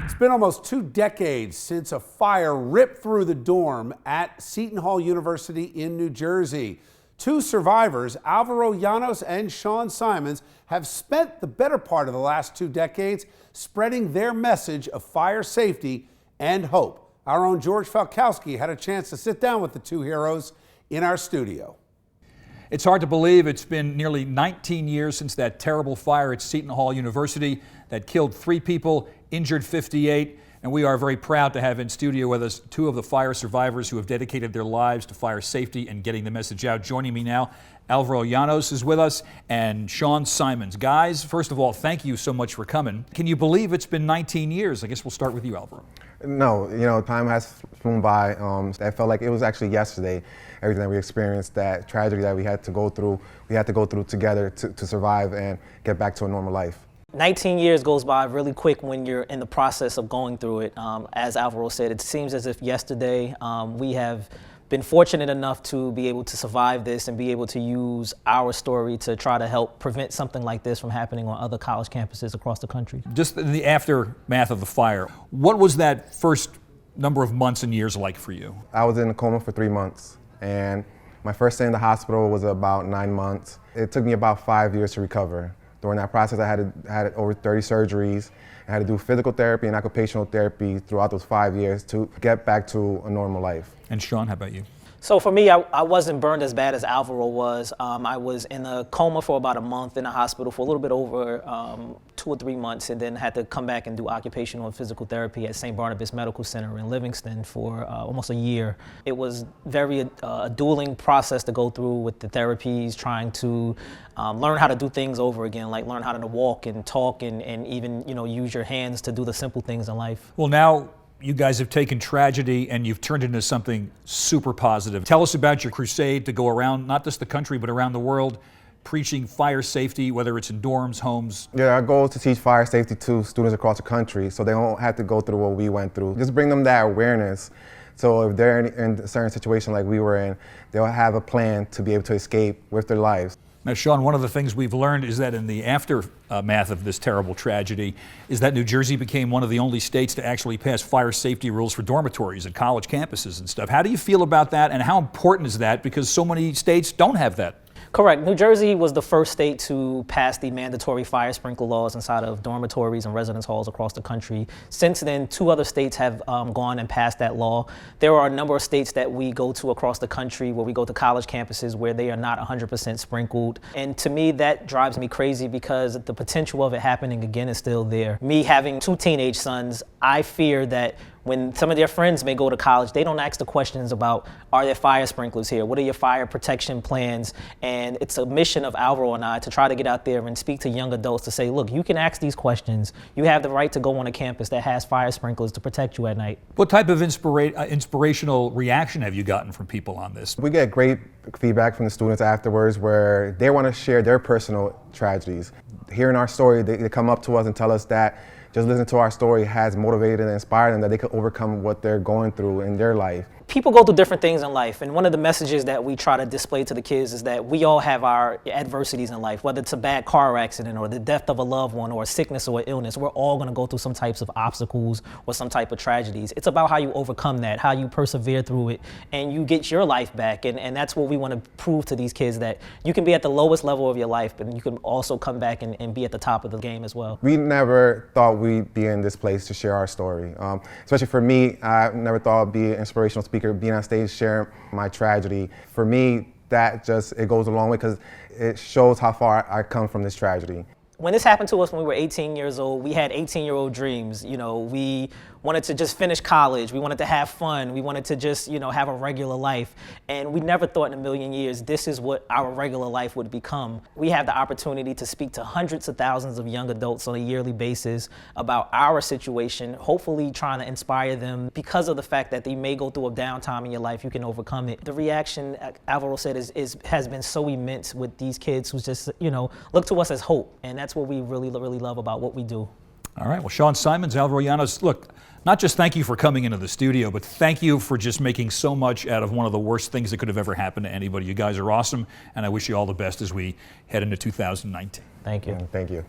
It's been almost 2 decades since a fire ripped through the dorm at Seton Hall University in New Jersey. 2 survivors, Alvaro Llanos and Shawn, have spent the better part of the last 2 decades spreading their message of fire safety and hope. Our own George Falkowski had a chance to sit down with the 2 heroes in our studio. It's hard to believe it's been nearly 19 years since that terrible fire at Seton Hall University that killed 3 people, injured 58, and we are very proud to have in studio with us 2 of the fire survivors who have dedicated their lives to fire safety and getting the message out. Joining me now, Alvaro Llanos is with us and Shawn. Guys, first of all, thank you so much for coming. Can you believe it's been 19 years? I guess we'll start with you, Alvaro. No, time has flown by. I felt like it was actually yesterday, everything that we experienced, that tragedy that we had to go through together to survive and get back to a normal life. 19 years goes by really quick when you're in the process of going through it. As Alvaro said, it seems as if yesterday. We have been fortunate enough to be able to survive this and be able to use our story to try to help prevent something like this from happening on other college campuses across the country. Just in the aftermath of the fire, what was that first number of months and years like for you? I was in a coma for 3 months, and my first stay in the hospital was about 9 months. It took me about 5 years to recover. During that process, I had over 30 surgeries. I had to do physical therapy and occupational therapy throughout those 5 years to get back to a normal life. And Shawn, how about you? So for me, I wasn't burned as bad as Alvaro was. I was in a coma for about a month in the hospital for a little bit over 2 or 3 months, and then had to come back and do occupational and physical therapy at St. Barnabas Medical Center in Livingston for almost a year. It was very a dueling process to go through with the therapies, trying to learn how to do things over again, like learn how to walk and talk and even use your hands to do the simple things in life. Well, now you guys have taken tragedy and you've turned it into something super positive. Tell us about your crusade to go around, not just the country, but around the world, preaching fire safety, whether it's in dorms, homes. Yeah, our goal is to teach fire safety to students across the country so they don't have to go through what we went through. Just bring them that awareness. So if they're in a certain situation like we were in, they'll have a plan to be able to escape with their lives. Now, Shawn, one of the things we've learned is that in the aftermath of this terrible tragedy is that New Jersey became one of the only states to actually pass fire safety rules for dormitories at college campuses and stuff. How do you feel about that, and how important is that, because so many states don't have that? Correct. New Jersey was the first state to pass the mandatory fire sprinkler laws inside of dormitories and residence halls across the country. Since then, 2 other states have gone and passed that law. There are a number of states that we go to across the country where we go to college campuses where they are not 100% sprinkled. And to me, that drives me crazy because the potential of it happening again is still there. Me having 2 teenage sons, I fear that when some of their friends may go to college, they don't ask the questions about, are there fire sprinklers here? What are your fire protection plans? And it's a mission of Alvaro and I to try to get out there and speak to young adults to say, look, you can ask these questions. You have the right to go on a campus that has fire sprinklers to protect you at night. What type of inspirational reaction have you gotten from people on this? We get great feedback from the students afterwards where they want to share their personal tragedies. Hearing our story, they come up to us and tell us that just listening to our story has motivated and inspired them, that they could overcome what they're going through in their life. People go through different things in life, and one of the messages that we try to display to the kids is that we all have our adversities in life, whether it's a bad car accident or the death of a loved one or a sickness or illness. We're all going to go through some types of obstacles or some type of tragedies. It's about how you overcome that, how you persevere through it, and you get your life back. And that's what we want to prove to these kids, that you can be at the lowest level of your life, but you can also come back and be at the top of the game as well. We never thought we'd be in this place to share our story. Especially for me, I never thought I'd be an inspirational speaker, being on stage sharing my tragedy. For me, it goes a long way because it shows how far I come from this tragedy. When this happened to us when we were 18 years old, we had 18-year-old dreams. We wanted to just finish college. We wanted to have fun. We wanted to just, have a regular life. And we never thought in a million years this is what our regular life would become. We have the opportunity to speak to hundreds of thousands of young adults on a yearly basis about our situation, hopefully trying to inspire them because of the fact that they may go through a downtime in your life, you can overcome it. The reaction, Alvaro said, has been so immense with these kids who just, look to us as hope. And that's what we really, really love about what we do. All right, well, Shawn, Alvaro Llanos, look, not just thank you for coming into the studio, but thank you for just making so much out of one of the worst things that could have ever happened to anybody. You guys are awesome, and I wish you all the best as we head into 2019. Thank you. Thank you.